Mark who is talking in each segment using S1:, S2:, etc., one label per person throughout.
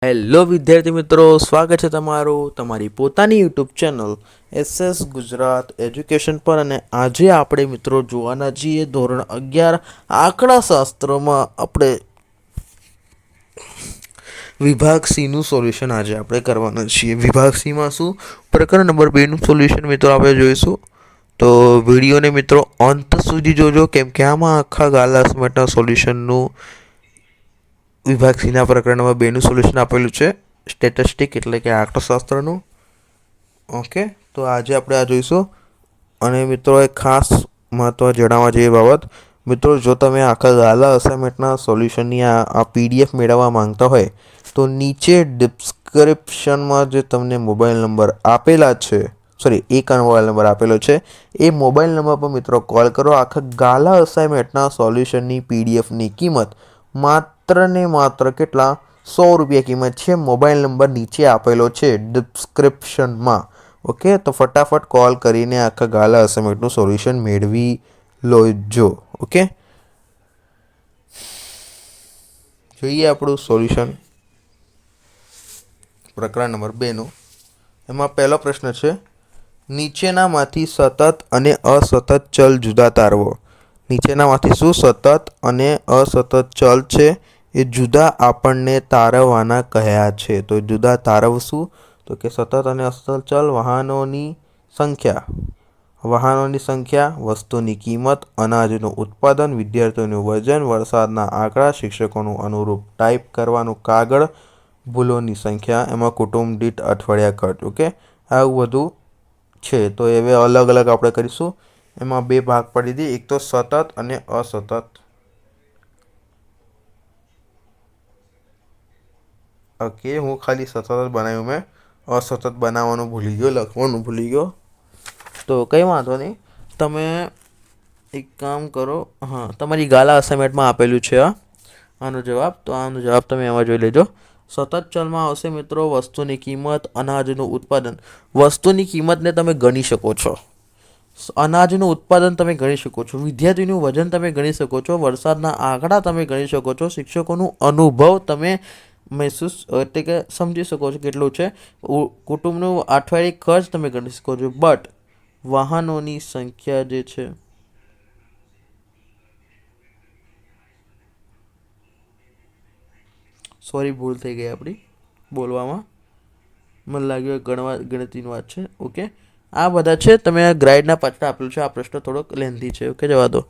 S1: Hello વિદ્યાર્થી મિત્રો, સ્વાગત છે તમારું તમારી પોતાની YouTube channel SS Gujarat education પર. અને આજે આપણે મિત્રો જોવાના છીએ ધોરણ 11 આંકડાશાસ્ત્રમાં આપણે વિભાગ સીનું સોલ્યુશન આજે આપણે કરવાના છીએ. વિભાગ સીમાં શું પ્રકરણ નંબર 2નું સોલ્યુશન મિત્રો આપણે જોઈશું. તો વિડીયોને મિત્રો અંત સુધી જોજો, કેમ કે આમાં આખા ગાલા સમેટના સોલ્યુશનનું વિભાગ સીના પ્રકરણ નંબર 2નું સોલ્યુશન આપેલું છે, સ્ટેટિસ્ટિક એટલે કે આંકડાશાસ્ત્રનું. ઓકે, તો આજે આપણે આ જોઈશું. અને મિત્રો એક ખાસ મહત્ત્વ જણાવવા જેવી બાબત, મિત્રો જો તમે આખા ગાલા અસાઇનમેન્ટના સોલ્યુશનની આ પીડીએફ મેળવવા માંગતા હોય તો નીચે ડિસ્ક્રિપ્શનમાં જે તમને મોબાઈલ નંબર આપેલા છે, એક મોબાઈલ નંબર આપેલો છે, એ મોબાઈલ નંબર પર મિત્રો કોલ કરો. આખા ગાલા અસાઇનમેન્ટના સોલ્યુશનની પીડીએફની કિંમત માત્ર ને માત્ર કેટલા? 100 રૂપિયા કિંમત છે. મોબાઈલ નંબર નીચે આપેલો છે ડિસ્ક્રિપ્શનમાં. ઓકે, તો ફટાફટ કોલ કરીને આખા ગાલા અસાઇનમેન્ટનું સોલ્યુશન મેળવી લોજો. ઓકે, જોઈએ આપણું સોલ્યુશન પ્રકરણ નંબર 2નું. એમાં પહેલો પ્રશ્ન છે, નીચેનામાંથી સતત અને અસતત ચલ જુદા તારવો. નીચેનામાંથી શું સતત અને અસતત ચલ છે એ જુદા આપણને તારવવાના કહ્યા છે. તો જુદા તારવશું તો કે સતત અને અસતત ચલ, વાહનોની સંખ્યા, વસ્તુની કિંમત, અનાજનું ઉત્પાદન, વિદ્યાર્થીઓનું વજન, વરસાદના આંકડા, શિક્ષકોનું અનુરૂપ ટાઈપ કરવાનું કાગળ, ભૂલોની સંખ્યા, એમાં કુટુંબ દીઠ અઠવાડિયા ખર્ચ. ઓકે, આવું બધું છે. તો હવે અલગ અલગ આપણે કરીશું. એમાં બે ભાગ પડી હતી, એક તો સતત અને અસતત. ઓકે, હું ખાલી સતત જ બનાવ્યું, મેં અસતત બનાવવાનું ભૂલી ગયો, લખવાનું ભૂલી ગયો. તો કંઈ વાંધો નહીં, તમે એક કામ કરો. હા, તમારી ગાલા અસાઇનમેન્ટમાં આપેલું છે આનો જવાબ. તો આનો જવાબ તમે એમાં જોઈ લેજો. સતત ચલમાં આવશે મિત્રો વસ્તુની કિંમત, અનાજનું ઉત્પાદન. વસ્તુની કિંમતને તમે ગણી શકો છો, અનાજનું ઉત્પાદન તમે ગણી શકો છો, વિદ્યાર્થીનું વજન તમે ગણી શકો છો, વરસાદના આંકડા તમે ગણી શકો છો, શિક્ષકોનું અનુભવ તમે મહેસૂસ એટલે કે સમજી શકો છો કેટલું છે, કુટુંબનું અઠવાડિયે ખર્ચ તમે ગણી શકો છો. બટ વાહનોની સંખ્યા જે છે, સોરી ભૂલ થઈ ગઈ આપણી બોલવામાં, મને લાગ્યું ગણતરીની વાત છે. ઓકે, આ બધા છે, તમે ગ્રાઇડના પાછળ આપેલું છે. આ પ્રશ્ન થોડોક લેન્ધી છે. ઓકે, જવા દો.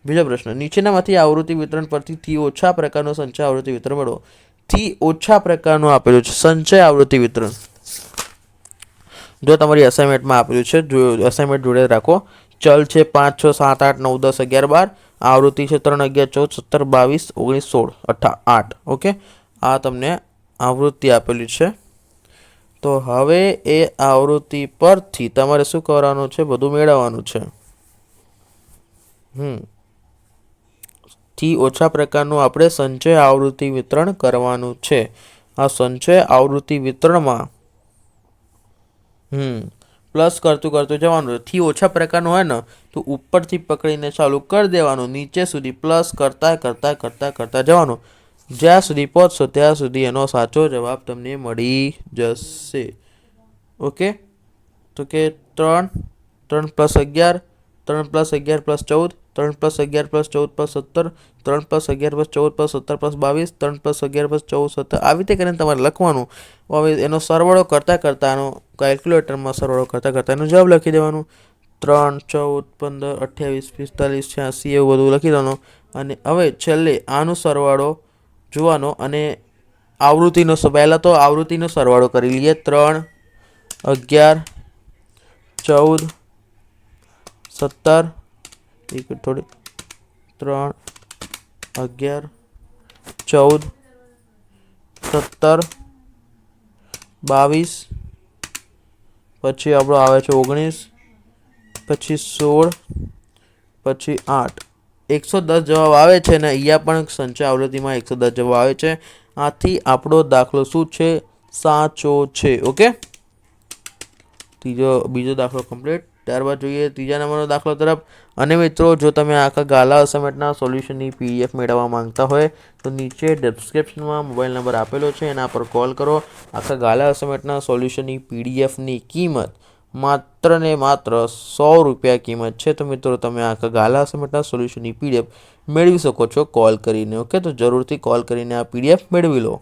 S1: બીજો પ્રશ્ન, નીચેનામાંથી આવૃત્તિ વિતરણ પરથી થી ઓછા પ્રકારનો સંચય આવૃત્તિ વિતરણ મેળવો. થી ઓછા પ્રકારનું આપેલું છે સંચય આવૃત્તિ વિતરણ. જો તમારી અસાઇનમેન્ટમાં આપેલું છે, અસાઇનમેન્ટ જોડે રાખો. ચલ છે 5, 6, 7, 8, 9, 10, 11, 12. આવૃત્તિ છે 3, 11, 14, 17, 22, 19, 16, 8. ઓકે, આ તમને આવૃત્તિ આપેલી છે. તો હવે એ આવૃત્તિ પરથી તમારે શું કરવાનું છે? બધું મેળવવાનું છે. થી ઓછા પ્રકારનું આપણે સંચય આવૃત્તિ વિતરણ કરવાનું છે. આ સંચય આવૃત્તિ વિતરણમાં પ્લસ કરતું જવાનું. થી ઓછા પ્રકારનું હોય ને તો ઉપરથી પકડીને ચાલુ કરી દેવાનું, નીચે સુધી પ્લસ કરતા જવાનું. જ્યાં સુધી પહોંચશો ત્યાં સુધી એનો સાચો જવાબ તમને મળી જશે. ઓકે, તો કે 3 + 11, 3 + 11 + 14, 3 + 11 + 14 + 17, 3 + 11 + 14 + 17 + 22, 3 + 11 + 14 17. આવી રીતે કરીને તમારે લખવાનું. હવે એનો સરવાળો કરતાં એનો કેલ્ક્યુલેટરમાં સરવાળો કરતાં એનો જવાબ લખી દેવાનું. 3, 14, 15, 28, 45, 86 એવું બધું લખી દેવાનું. અને હવે છેલ્લે આનો સરવાળો જોવાનો અને આવૃત્તિનો, પહેલાં તો આવૃત્તિનો સરવાળો કરી લઈએ. 3, 11, 14, 17, 3, 11, 14, 17, 22, પછી આપણો આવે છે 19, પછી 16, પછી 8. 110 જવાબ આવે છે ને અહીંયા પણ સંચય આવૃત્તિમાં 110 જવાબ આવે છે. આથી આપણો દાખલો શું છે? સાચો છે. ઓકે, બીજો દાખલો કમ્પ્લીટ. ત્યારબાદ જોઈએ ત્રીજા નંબરનો દાખલો તરફ. અને મિત્રો જો તમે આખા ગાલા અસાઇનમેન્ટના સોલ્યુશનની PDF મેળવવા માંગતા હોય તો નીચે ડિસ્ક્રિપ્શનમાં મોબાઈલ નંબર આપેલો છે, એના પર કોલ કરો. આખા ગાલા અસાઇનમેન્ટના સોલ્યુશનની PDFની કિંમત માત્ર ને માત્ર 100 રૂપિયા કિંમત છે. તો મિત્રો તમે આખા ગાલા અસાઇનમેન્ટના સોલ્યુશનની PDF મેળવી શકો છો કોલ કરીને. ઓકે, તો જરૂરથી કોલ કરીને આ PDF મેળવી લો.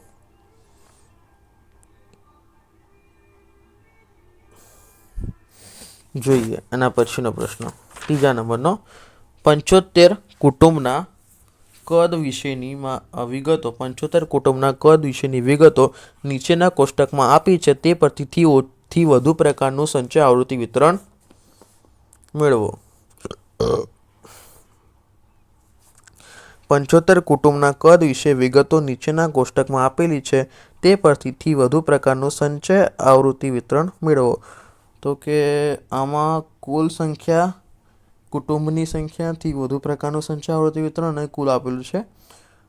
S1: જોઈએ એના પછીનો પ્રશ્ન, ત્રીજા નંબરનો. 75 કુટુંબના કદ વિશેની વિગતો 75 કુટુંબના કદ વિશેની વિગતો નીચેના કોષ્ટકમાં આપી છે. તે પરથી થી વધુ પ્રકારનું સંચય આવૃત્તિ વિતરણ મેળવો. 75 કુટુંબના કદ વિશે વિગતો નીચેના કોષ્ટકમાં આપેલી છે. તે પરથી થી વધુ પ્રકારનું સંચય આવૃત્તિ વિતરણ મેળવો. તો કે આમાં કુલ સંખ્યા, કુટુંબની સંખ્યાથી વધુ પ્રકારનું સંચય આવૃત્તિ વિતરણ અને કુલ આપેલું છે.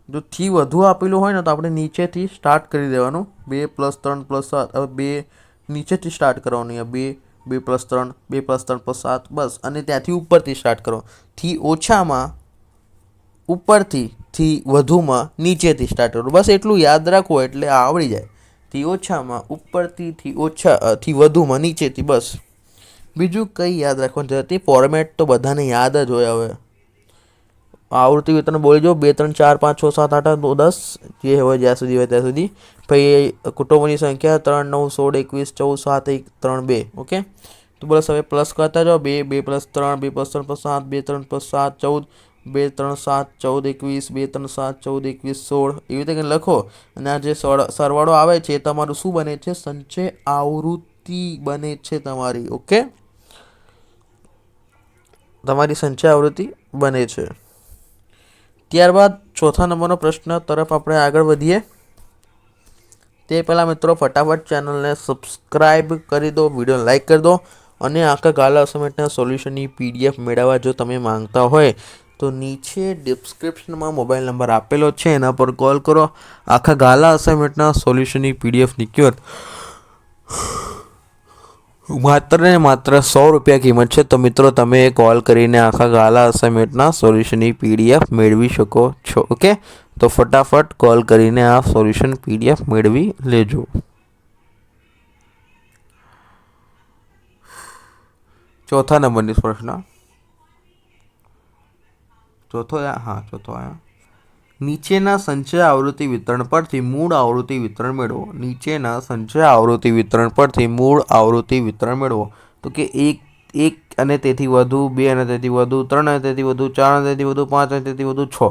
S1: જો થી વધુ આપેલું હોય ને તો આપણે નીચેથી સ્ટાર્ટ કરી દેવાનું. 2 + 3 + 7. હવે 2 નીચેથી સ્ટાર્ટ કરવાનું. 2 2 + 3 2 + 3 + 7 બસ. અને ત્યાંથી ઉપરથી સ્ટાર્ટ કરો. થી ઓછામાં ઉપરથી, થી વધુમાં નીચેથી સ્ટાર્ટ કરો. બસ એટલું યાદ રાખો એટલે આવડી જાય. થી ઓછામાં ઉપરથી, થી વધુમાં નીચેથી, બસ. બીજું કંઈ યાદ રાખવાનું જરૂર નથી. ફોર્મેટ તો બધાને યાદ જ હોય. હવે આવૃત્તિ વિતરણ બોલી જો 2 3 4 5 6 7 8 9 10 જે હોય જ્યાં સુધી હોય ત્યાં સુધી. પછી કુટુંબોની સંખ્યા 3 9 16 21 14 7 1 3 2. ઓકે, તો બસ હવે પ્લસ કરતા જાઓ. 2 2 + 3 2 + 3 + 7 2 3 + 7 14 2 3 7 14 21 2 3 7 14 21 16 એવી રીતે કંઈ લખો. અને આ જે સરવાળો આવે છે એ તમારું શું બને છે? સંચય આવૃત્તિ બને છે તમારી. ઓકે, તમારી સંચય આવૃત્તિ બને છે. ત્યારબાદ ચોથા નંબરનો પ્રશ્ન તરફ આપણે આગળ વધીએ તે પહેલાં મિત્રો ફટાફટ ચેનલને સબસ્ક્રાઈબ કરી દો, વિડીયોને લાઇક કરી દો. અને આખા ગાલા અસાઇનમેન્ટના સોલ્યુશનની PDF મેળવવા જો તમે માંગતા હોય તો નીચે ડિસ્ક્રિપ્શનમાં મોબાઈલ નંબર આપેલો છે, એના પર કોલ કરો. આખા ગાલા અસાઇનમેન્ટના સોલ્યુશનની PDFની કિંમત માત્ર ને માત્ર 100 રૂપિયા કિંમત છે. તો મિત્રો તમે કોલ કરીને આખા ગાલા અસાઇનમેન્ટના સોલ્યુશનની PDF મેળવી શકો છો. ઓકે, તો ફટાફટ કોલ કરીને આ સોલ્યુશન PDF મેળવી લેજો. ચોથા નંબરની પ્રશ્ન, ચોથો આયા. નીચેના સંચય આવૃત્તિ વિતરણ પરથી મૂળ આવૃત્તિ વિતરણ મેળવો. નીચેના સંચય આવૃત્તિ વિતરણ પરથી મૂળ આવૃત્તિ વિતરણ મેળવો. તો કે 1 અને તેથી વધુ, 2 અને તેથી વધુ, 3 અને તેથી વધુ, 4 અને તેથી વધુ, 5 અને તેથી વધુ, 6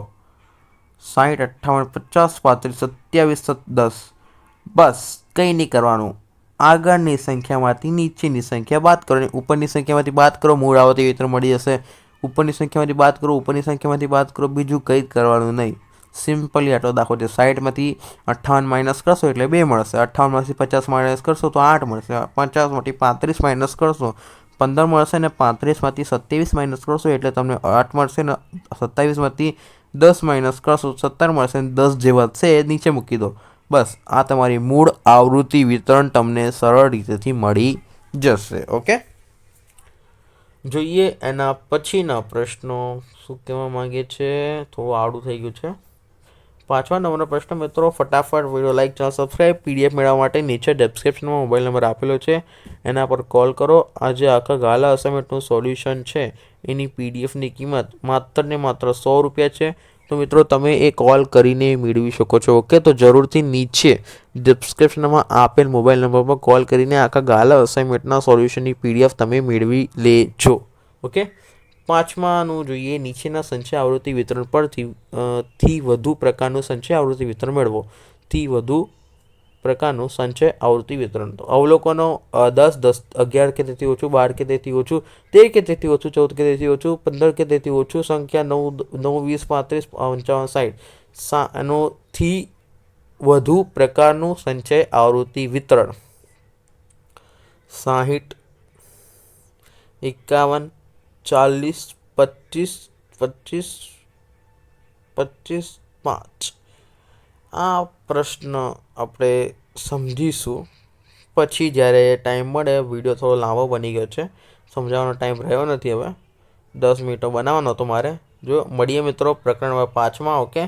S1: 60 58 50 35 27 10. બસ કંઈ નહીં કરવાનું. આગળની સંખ્યામાંથી નીચેની સંખ્યા બાદ કરો. ઉપરની સંખ્યામાંથી બાદ કરો, મૂળ આવૃત્તિ વિતરણ મળી જશે. ઉપરની સંખ્યામાંથી બાદ કરો, ઉપરની સંખ્યામાંથી બાદ કરો. બીજું કંઈ જ કરવાનું નહીં. સિમ્પલી આટલો દાખલો છે. 60માંથી 58 માઇનસ કરશો એટલે 2 મળશે. 58માંથી 50 માઇનસ કરશો તો 8 મળશે. 50માંથી 35 માઇનસ કરશો 15 મળશે. ને 35માંથી 27 માઇનસ કરશો એટલે તમને 8 મળશે. ને 27માંથી 10 માઇનસ કરશો 17 મળશે. 10 જે વધશે એ નીચે મૂકી દો. બસ આ તમારી મૂળ આવૃત્તિ વિતરણ તમને સરળ રીતેથી મળી જશે. ઓકે, જોઈએ એના પછીના પ્રશ્નો શું કહેવા માંગે છે. થોડું આડું થઈ ગયું છે. પાંચમા નંબરનો પ્રશ્ન મિત્રો ફટાફટ video like, channel subscribe. PDF મેળવવા માટે નીચે ડિસ્ક્રિપ્શનમાં મોબાઈલ નંબર આપેલો છે, એના પર કોલ કરો. આજે આખા ગાલા અસાઇનમેન્ટનું સોલ્યુશન છે એની PDFની કિંમત માત્ર ને માત્ર 100 રૂપિયા છે. તો મિત્રો તમે એ કોલ કરીને મેળવી શકો છો. ઓકે, તો જરૂરથી નીચે ડિસ્ક્રિપ્શનમાં આપેલ મોબાઈલ નંબર પર કોલ કરીને આખા ગાલા અસાઇનમેન્ટના સોલ્યુશનની PDF તમે મેળવી લેજો. ઓકે, પાંચમાનું જોઈએ. નીચેના સંચય આવૃત્તિ વિતરણ પરથી થી વધુ પ્રકારનું સંચય આવૃત્તિ વિતરણ મેળવો. થી વધુ પ્રકારનું સંચય આવૃત્તિ વિતરણ. તો અવલોકનો 10 10 11 કે તેથી ઓછું, 12 કે તેથી ઓછું, 13 કે તેથી ઓછું, 14 કે તેથી ઓછું, 15 કે તેથી ઓછું, સંખ્યા 9 9 20 35 55 60 એનોથી વધુ પ્રકારનું સંચય આવૃત્તિ વિતરણ. 60 51 40 25 25 25 5. આ પ્રશ્ન આપણે સમજીશું પછી જ્યારે ટાઈમ મળે. વિડીયો થોડો લાંબો બની ગયો છે, સમજાવવાનો ટાઈમ રહ્યો નથી હવે. 10 મિનિટનો બનાવવાનો હતો મારે. જો મળીએ મિત્રો પ્રકરણ નંબર 5માં. ઓકે,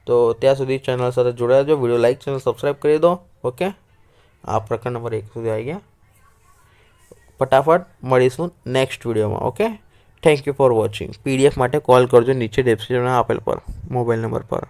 S1: તો ત્યાં સુધી ચેનલ સાથે જોડાયા જો. વિડીયો લાઈક, ચેનલ સબસ્ક્રાઈબ કરી દો. ઓકે, આ પ્રકરણ નંબર 1 સુધી આવી ગયા. ફટાફટ મળીશું નેક્સ્ટ વિડીયોમાં. Okay, thank you for watching. PDF માટે કોલ કરજો નીચે ડિસ્ક્રિપ્શનમાં આપેલ પર મોબાઈલ નંબર પર.